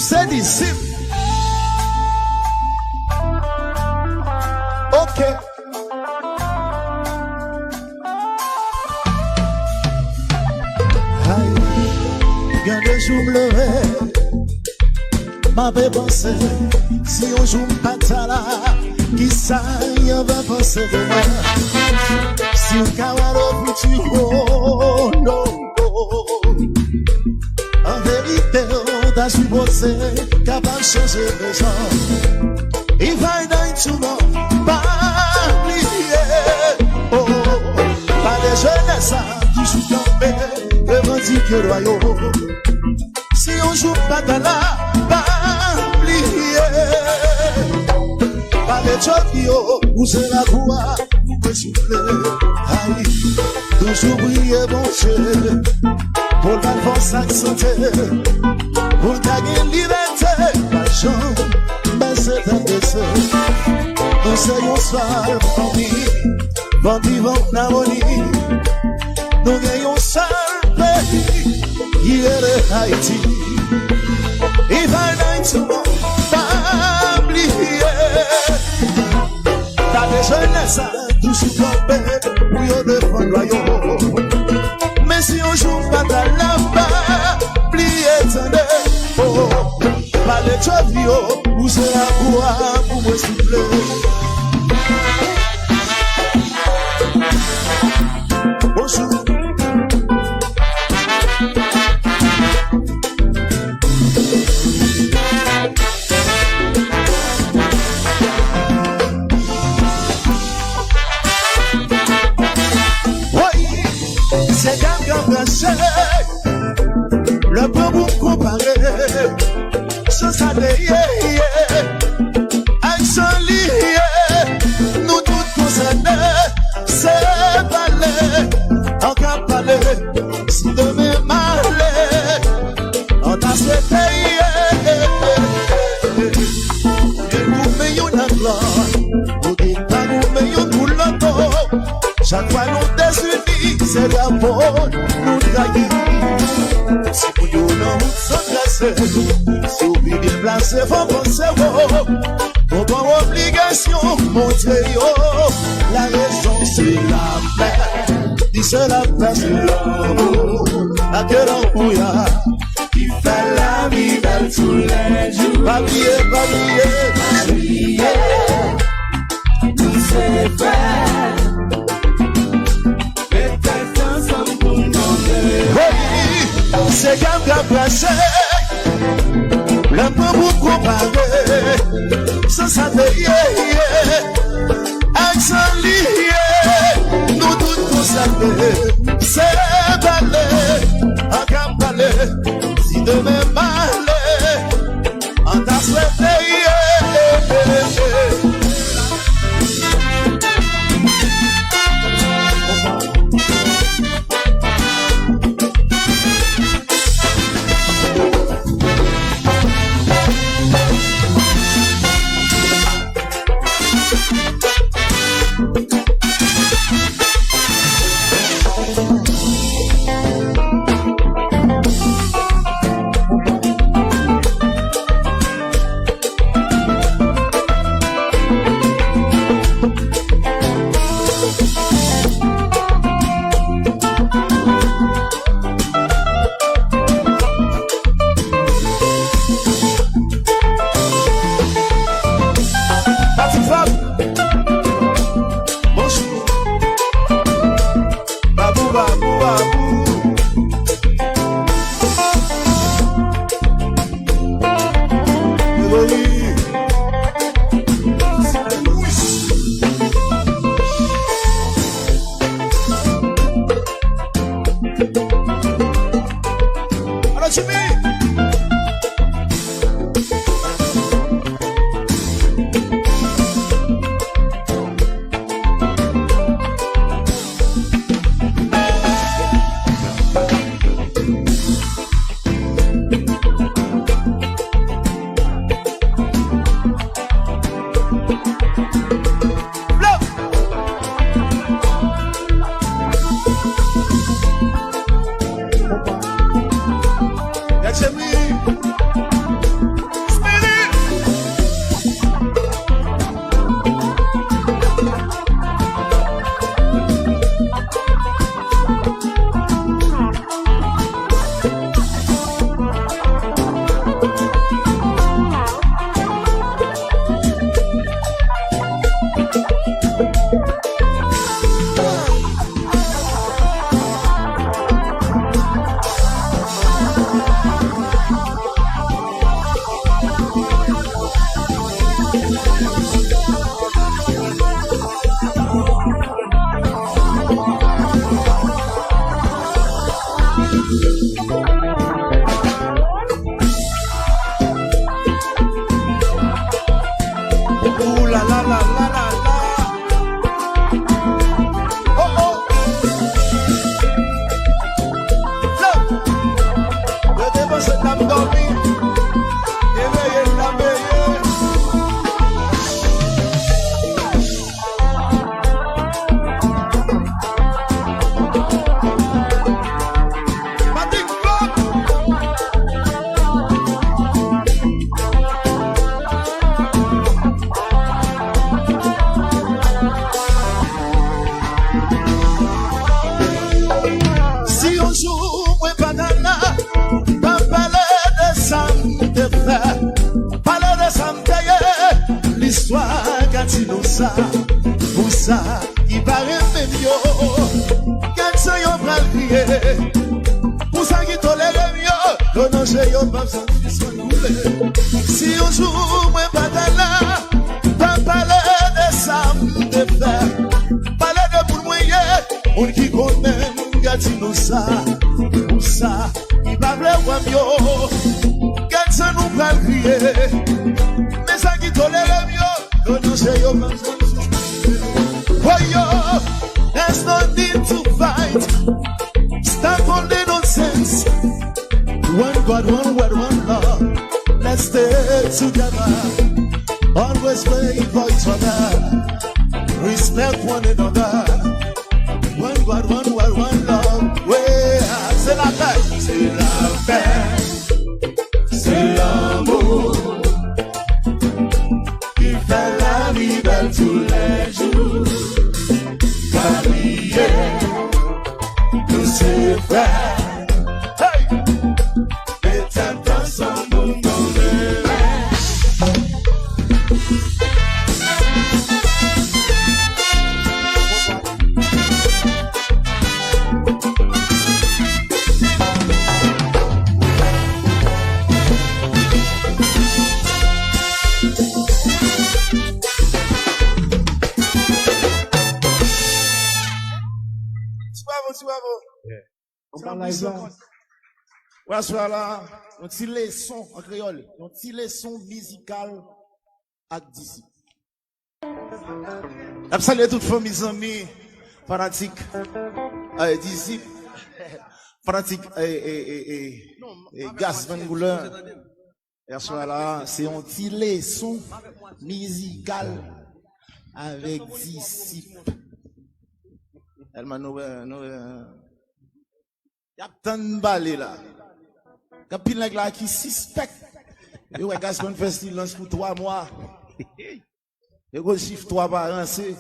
c'est disciple. Ok. Aïe, bien de jour me lever, m'avait pensé, si on joue pas ta là, qui ça y va penser de moi. Si on cavale au futur, oh non, oh. En vérité, on t'a supposé capable de changer les gens. Il va dans tout le monde, pas oublier, oh. Pas de jeunesse, qui joue tombé, revendique le royaume. Si on joue pas dans la, pas oublier. Pas de chokio, où c'est la voix, vous me soufflez. Aïe, toujours briller mon Dieu, pour la force accentuée, pour gagner liberté, la jambe, mais c'est un dessin. Nous soyons seuls, bon vivant, harmonie. Nous gagnons seul pays, il est de Haïti. Il va dans tout le monde, pas oublier. T'as des jeunesses, toujours tombé, pour y défendre le royaume. Mais si on joue pas dans la bas, oubliez, attendez, oh, pas de tropio, où c'est la voix, pour me souffler. Bonjour. C'est quelqu'un placé, le peu vous comparer, sans ça de avec son lié, nous tous concernés, c'est parler, en cas parler, si demain malé, on a souhaité, et nous meillons la gloire, nous dites pas nous meillons pour l'autre, chaque fois nous désunis, c'est d'abord nous trahir. Si vous nous sommes placés, si vous vivez placés, faut penser, pour bonne obligation, montrer, la raison c'est la paix, dis c'est la paix, c'est l'amour, à quel endroit, qui fait la vie dans tous les jours. Bablier, nous c'est vrai. C'est quelqu'un placé, le peu vous comparer, sans ça de avec son lié, nous tous concernés, c'est balé, en cap balé, si demain malé, on t'a souhaité, pour ça, il paraît même yo. Quand ça yon pral crier, pour ça qui tolère mieux, que non j'ai yon pas besoin de se couler. Si un jour moi pas là, pas parler de ça, de faire, parler de pour moi, on qui connaît, gâti nous ça, pour ça, il va voir mieux. Quand ça nous pral crier, mais ça qui tolère mieux, que non j'ai yon pas besoin de se couler. Oh yo, there's no need to fight. Stop all the nonsense. One God, one word, one love. Let's stay together. Always pray for each other. Respect one another. One God, one word, one love. Ouais, c'est la paix. C'est la paix. C'est l'amour qui fait la vie belle tous les jours. Nous c'est vrai. Hey! Mettez ensemble nos Ouais, soir là, on petit leçon en créole, on petit leçon musical avec disciple. Salut toutes mes amis, fanatiques, disciples, fanatiques, Gaz Van Goulin. Et soir là, c'est un petit leçon musical avec disciples. Elle m'a y a tant de balais là. Il y a plein de gens qui suspectent. Et ouais, Gaston Festival lance pour 3 mois. Et le chiffre 3 par an, c'est.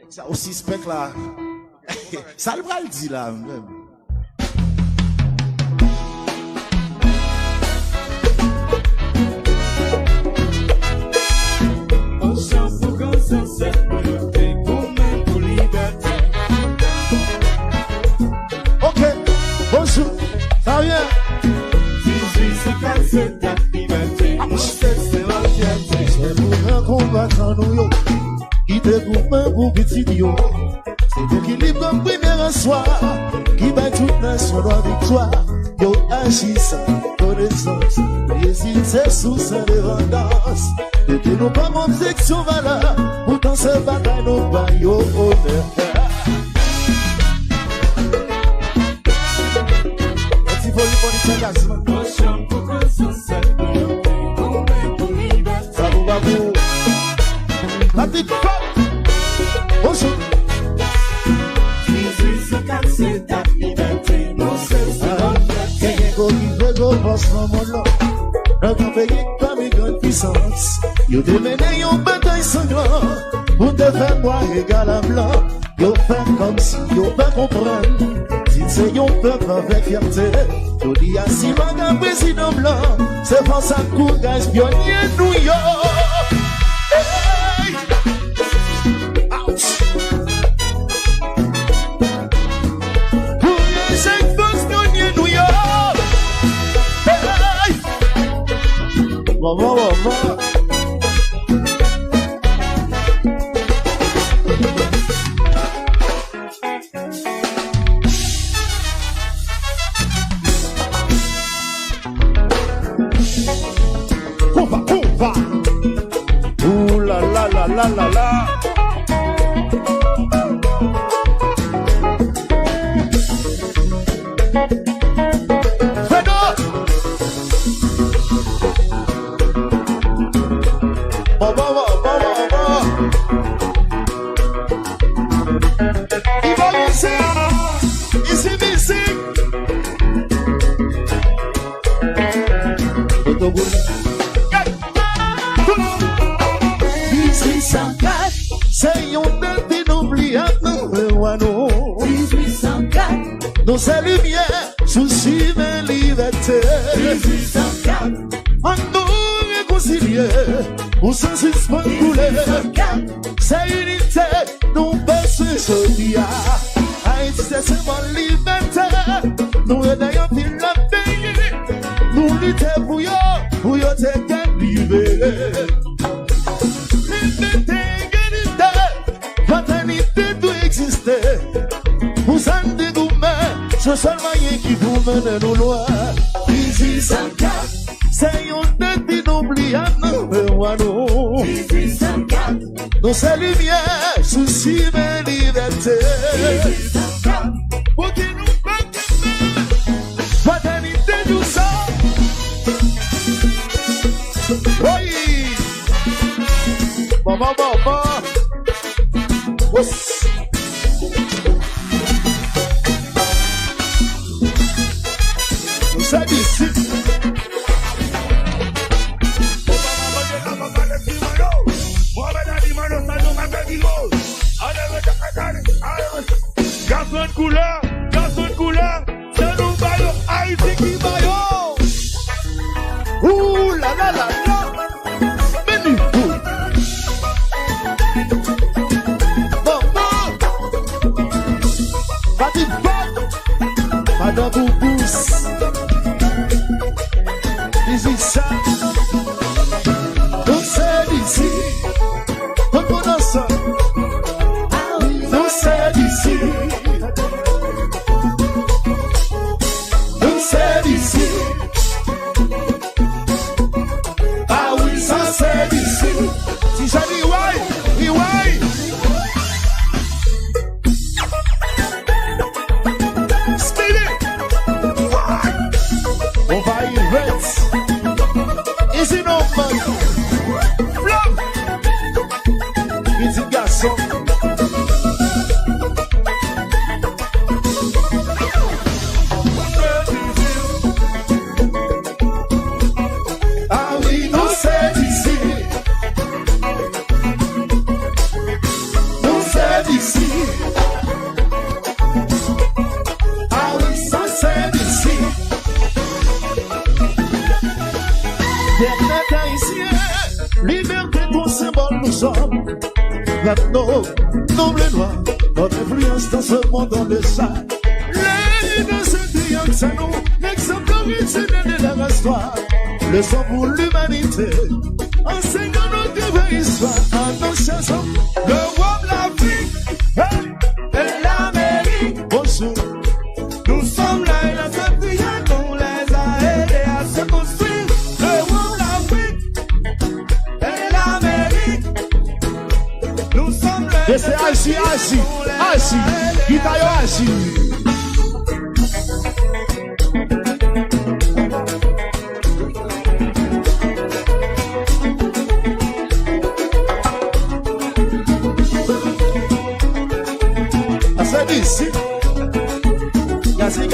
Ça au suspect là. Ça le va le dire là. On chante pour qu'on s'en sert. Bonjour, ça vient. 1857 date liberté, mon c'est la fierté. C'est pour un combattant nous yo, qui te coupe pour petit yo. C'est pour qui libre comme premier soir, qui bat toute nation dans victoire. Yo agisse, connaissance, hésite sous sa dépendance. Depuis nous pas mon section valeur, pourtant c'est bataille nous pas yo honneur. On chante pour qu'on s'en sert. On met pour liberté. Bravo, bravo. La petite femme. Bonjour. 1857 date liberté, mon c'est la fierté. Quelqu'un qui veut go passe dans mon lot. Dans un pays pas mes grandes puissances. Yo te mené yon bataille sanglante. Pour te faire boire égal à blanc. Yo fait comme si yo pas comprendre. C'est yon peuple avec fierté. Yo dit à si magan président blanc. C'est pour ça que guys pionnier New York. Hey! Ouch! Pour les 5 forces pionnier New York. Hey! Maman, maman. Ouh la la la la la la. Fredo. Il va ici musique. C'est yon date inoubliable, 1804, nous c'est lumière, souci de liberté. 1804, On nous réconcilier, Ou sans suspens couler. C'est unité, nous baissons jeudi. Haïti, c'est seulement liberté. Nous aidons pile la pays. Nous luttons pour yo te libéré. Liberté, égalité, fraternité doit exister. Vous en dégoûtez, c'est seulement rien qui vous mène nous loin. Ici, c'est un défi inoubliable, nous. Nous c'est lumière, souci de liberté. Pour que nous battons, fraternité du sang. Oui. Maman. Ouss. Nous c'est d'ici. Garçon de couleur, c'est nous baillons, Haïti qui baillons. Ouh la. Béni-vous. Maman. Pati Bad. Madame Boubous. Ici ça. Nous c'est d'ici. Reconnaissant. Nous c'est d'ici. C'est d'ici. Ah oui, ça c'est d'ici. Si ça dit ouais. Speedy. On va y rester. Ici non pas. Flop. Petit garçon. Liberté, ton symbole, nous sommes. Maintenant, noble et noir, notre influence dans ce monde en dessin. Les de ce triangle, c'est nous, l'exemplarité de la histoire. Leçon pour l'humanité, enseignons notre vraie histoire. En nos chansons, l'Europe, l'Afrique et l'Amérique. Bonjour, nous sommes là et la triangle, on les a aidés à se construire. Et c'est Haïti, guitare Haïti. Ah, c'est d'ici. Gazi.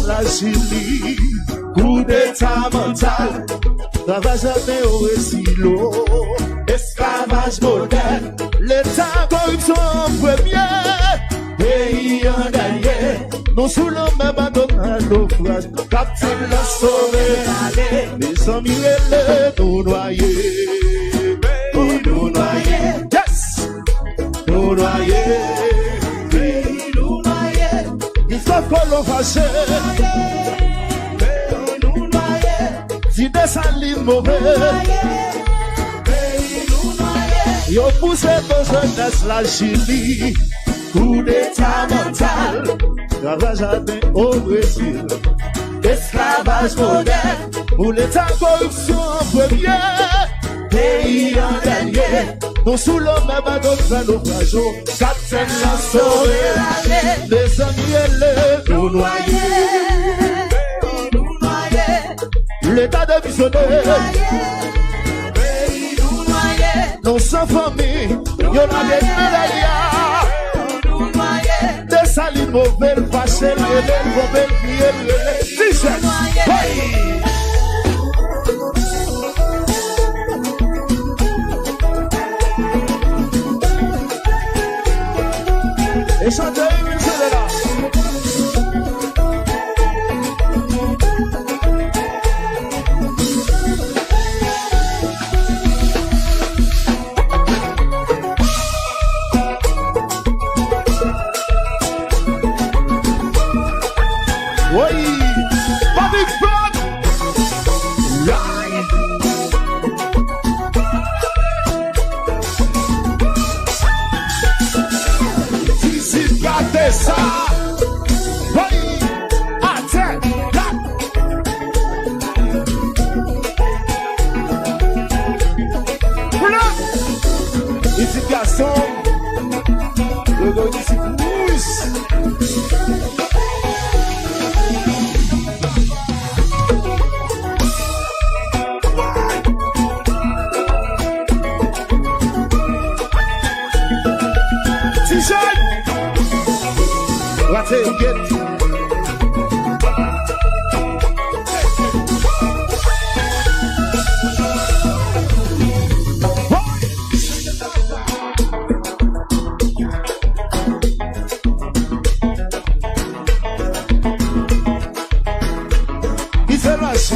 La Chili, coup d'état mental, travail jamais au silo, esclavage moderne, l'état corruption en premier, pays en dernier, nous sous le même bateau à naufrage, captain la sauver, les amis les nous noyer, yes, nous noyer. Il faut qu'on l'on fasse. Si des salines mauvais. Yo poussé pour jeunesse la Chili, coup d'état mental, ravage atteint au Brésil, esclavage moderne, pour l'état corruption en premier, pays en dernier, nous sous l'homme même à d'autres naufrages, capitaine la sauvé, les amis nous noyés, l'état de visionnaire. Nous sommes famille, y'en a des médailles. Des salines mauvaises, fâchées, les mauvaises, les t-shirts. Et chantez, c'est là. Oui, Bobby Brown, live. Si gardez ça, oui, attends, là. Voilà. Ici garçon, le gars ici pousse. What you get? It's a rush.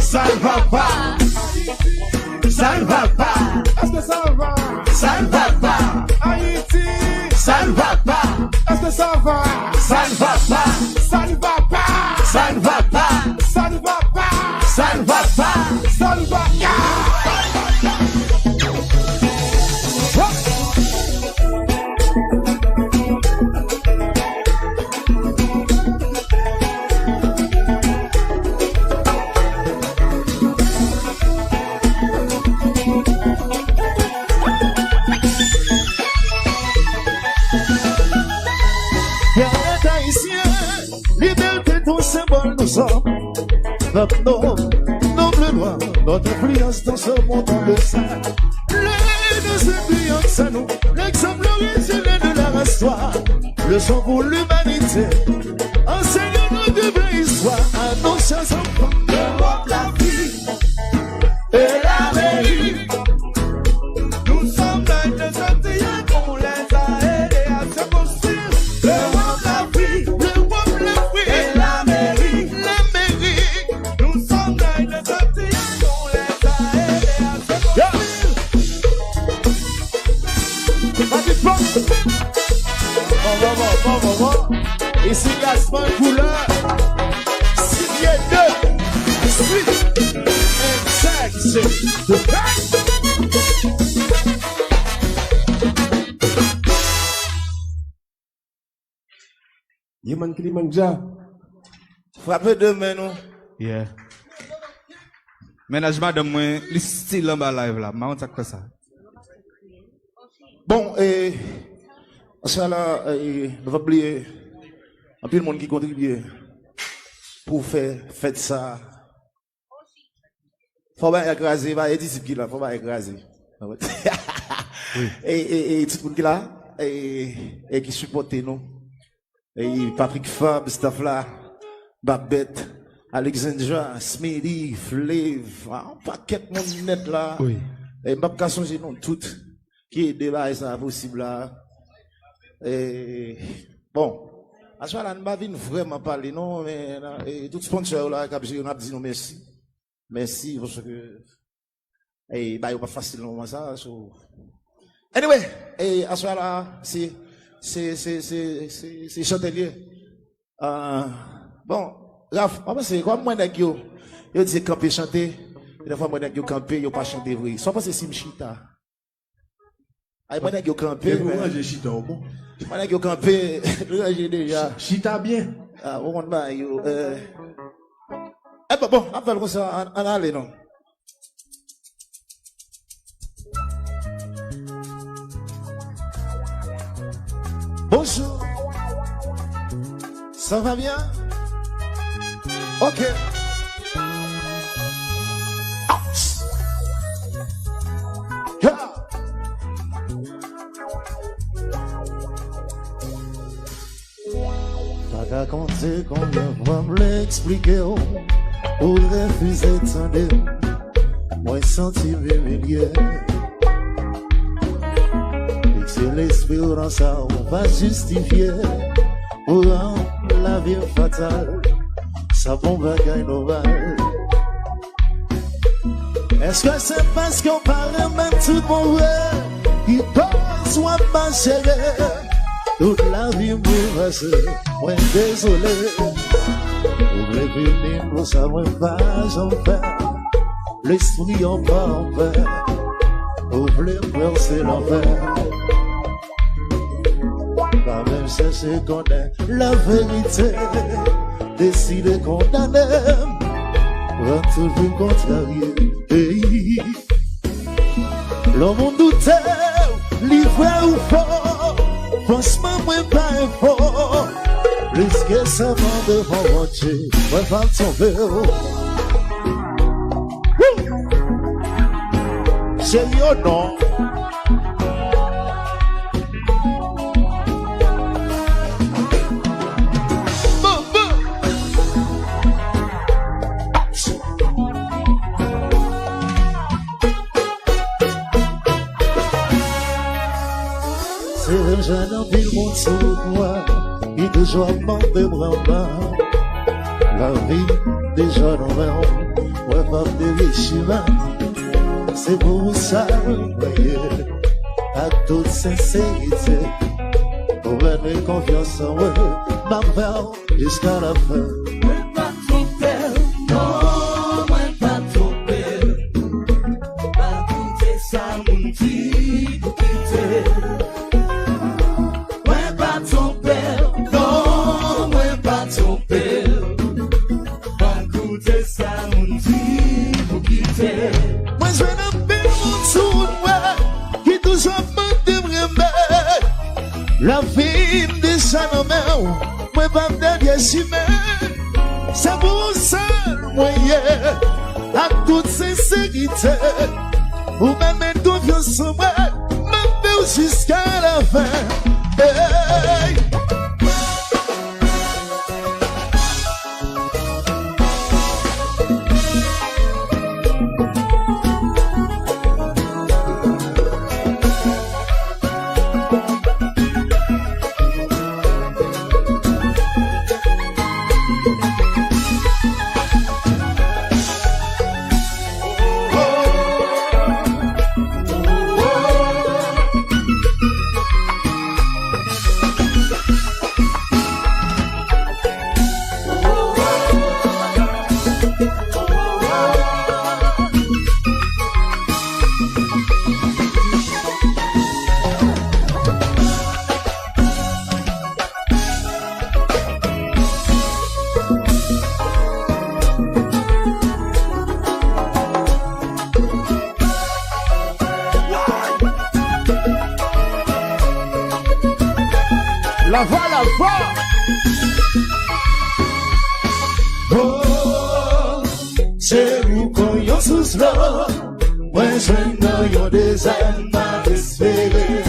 Ça ne va pas. Ça ne va pas. Est-ce que ça va? Ça ne va pas. Haïti. Ça ne va pas. Est-ce que ça va? Ça ne va pas. Ça ne va pas. Ça ne va pas. Ça ne va pas. Ça ne va pas. Ça ne va pas. Liberté, ton symbole, nous sommes. Notre nom, noble noir, notre influence dans ce monde en deçà. Les deux influences, c'est nous, l'exemple originel de la race noire. Leçon pour l'humanité, enseignons notre vraie histoire à nos chers enfants. L'Europe, la vie et l'Amérique. Nous sommes dans les Antilles, on les a aidés à se construire. L'Europe, la vie. Bon. Ici, Gaspard Couleur, signé 2, suite, exact, c'est Yeman Kilimanja. frappez demain, nous. Yeah. Ménagement de moi, le style en bas live là, mais on t'a quoi ça? Bon, ça là, ne va oublier, un peu de monde qui contribue pour faire ça. Faut pas écraser, va disciple qui là, faut pas écraser. Et tout le monde qui là, et qui supporte nous. Et Patrick Fab, staff là, Babette, Alexandra, Smithy, Flav, un paquet de monde net là. Oui. Et m'a pas songer non tout qui est débat ça possible là. Et bon, à ce moment-là, nous pas vraiment parler non, mais tout sponsor là, on a dit non merci. Merci parce que Et bah, il pas facile non ça. So. Anyway, et à ce là, c'est Chandelier. Bon, Raph, c'est quoi moi nèg yo dit camper chanter, des fois moi nèg yo camper, yo pas chanter vrai. Soit parce que c'est Simchita. Ay moi nèg yo camper. Ranger chita au bon. Moi nèg yo camper, ranger déjà. Chita bien. Ah, on va yo bon, après comme ça on aller non. Bonjour. Ça va bien? Ok. Yeah. T'as qu'à compter combien fois me l'expliquer pour refuser de t'en dire. Moi senti humilié. C'est l'espérance à on va justifier pour rendre la vie fatale. Ça bon bagaille normal. Est-ce que c'est parce qu'on parle même tout mon vrai qui pense ou pas chérie? Toute la vie me passe, moi désolé. Vous voulez venir pour ça, moi pas j'en fais. L'esprit en pas en fait. Vous voulez voir c'est l'enfer. Pas même chercher connaître la vérité. Décider condamner. Va toujours contrarier. Hey. L'homme on doutait, livré ou fort. Franchement, moi pas un fort. Plus que ça va devant mon Dieu. Moi va tomber. C'est yo non. C'est un jeune en ville monde sous moi, qui toujours manque de bras bas. La vie déjà dans le monde, ouais pas de richement. C'est pour ça, voyez, à toute sincérité, pour donner confiance en eux, ma mère jusqu'à la fin. Moi pas trop belle, non, moi pas trop belle. Pas compter ça, mon petit, pour quitter. Moi pas trop belle, non, moi pas trop belle. Pas compter ça, mon petit, pour quitter. Moi je vais dans le monde sous moi, qui toujours manque de remède. La vie me déjà dans mes mains, moi pas me décimer. C'est pour ça, moyen, à toute sincérité, ou même une confiance en moi, même jusqu'à la fin. Hey. La voix, la voix. Oh, c'est vous qu'on y a sous l'eau. Moi, je n'ai pas des âmes à espérer.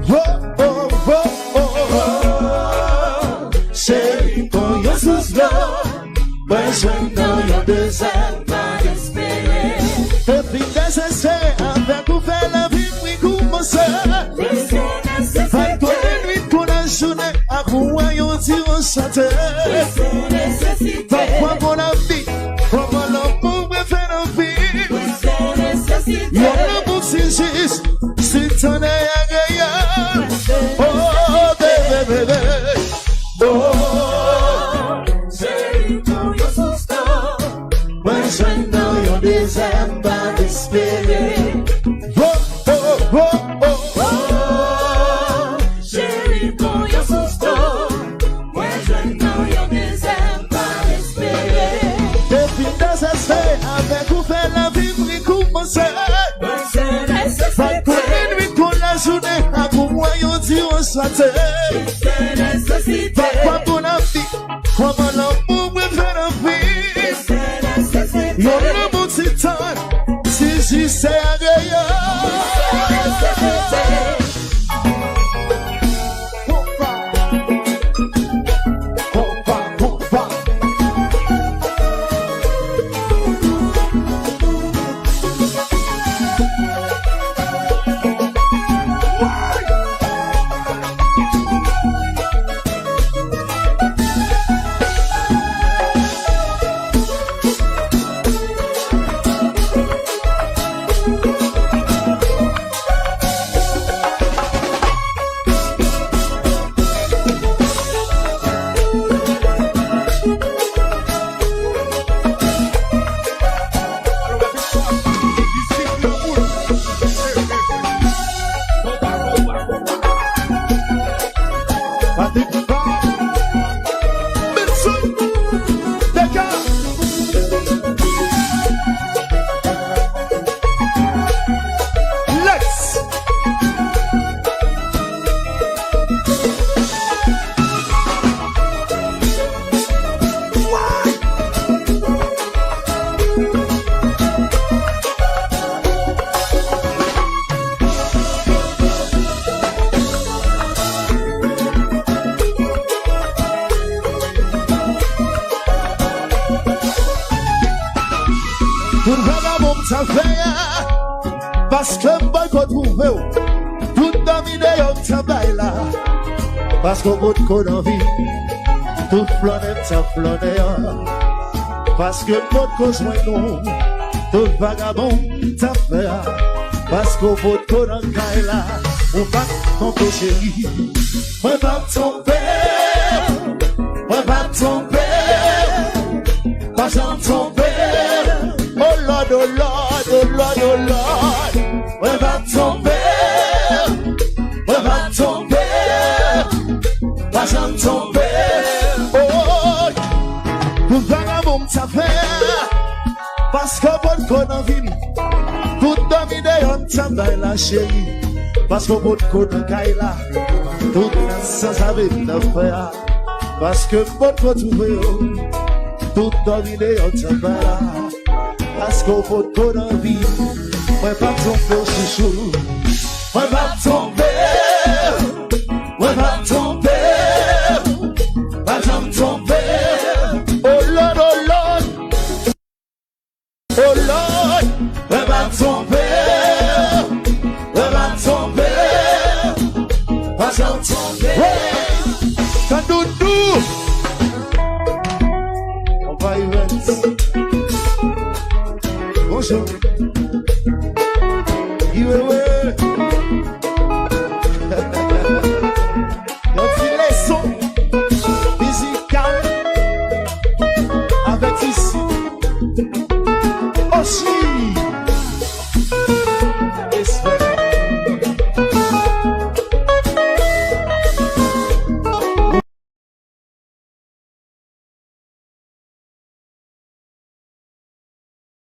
Oh, oh, oh, oh, oh. C'est vous qu'on y a sous l'eau. Moi, je n'ai pas des âmes à espérer. Depuis nécessaire, avec vous faire la vie, oui, commencer. Pas toi, nuit, qu'on a journée, à quoi on dit on chante. Parfois, mon ami, comment l'amour me fait envie. nécessité. Yon le bout si juste, si t'en es à gagner. Oh, bébé, bébé. Oh, chérie, pour your sister. when you know you're designed by the Spirit. Oh, oh, oh, oh. Oh, chérie, pour your sister. When you know you're designed by the Spirit. Depuis désespéré, avec vous faire la vie, vous commencez. When c'est nécessité. Pour une nuit qu'on la journée, à pour moi, y'en dit on s'attend. C'est nécessité. Papa, pour la vie, comment l'amour me fait la vie. C'est nécessité. Yon le bout si temps, si j'y sais agréable. Tout vagabond ça fait, parce que boy qu'on trouve, tout dominé yon travail là, parce qu'on bout qu'on en vie, tout planète ça flâner, parce que bout qu'on soin non, tout vagabond ça fait, parce qu'on bout qu'on en caille là, on va tomber chérie, on va tomber, on va tomber, pas j'en tomber. Oh Lord, oh Lord, oh Lord, oh Lord, on va tomber, on va tomber, pas j'en tomber. Oh, tout vagabond ça fait, parce que bon qu'on en ville, tout dominé on travaille la chérie, parce que bon qu'on en caille là, tout sans savoir faire, parce que bon qu'on trouve, tout dominé on travaille là. Parce qu'on faut qu'on en vie, on va tomber au chouchou, on va tomber, on va tomber, pas j'en tomber. Oh Lord, oh Lord, oh Lord, on va tomber, pas j'en tomber. Quand nous, on va y rester. Bonjour.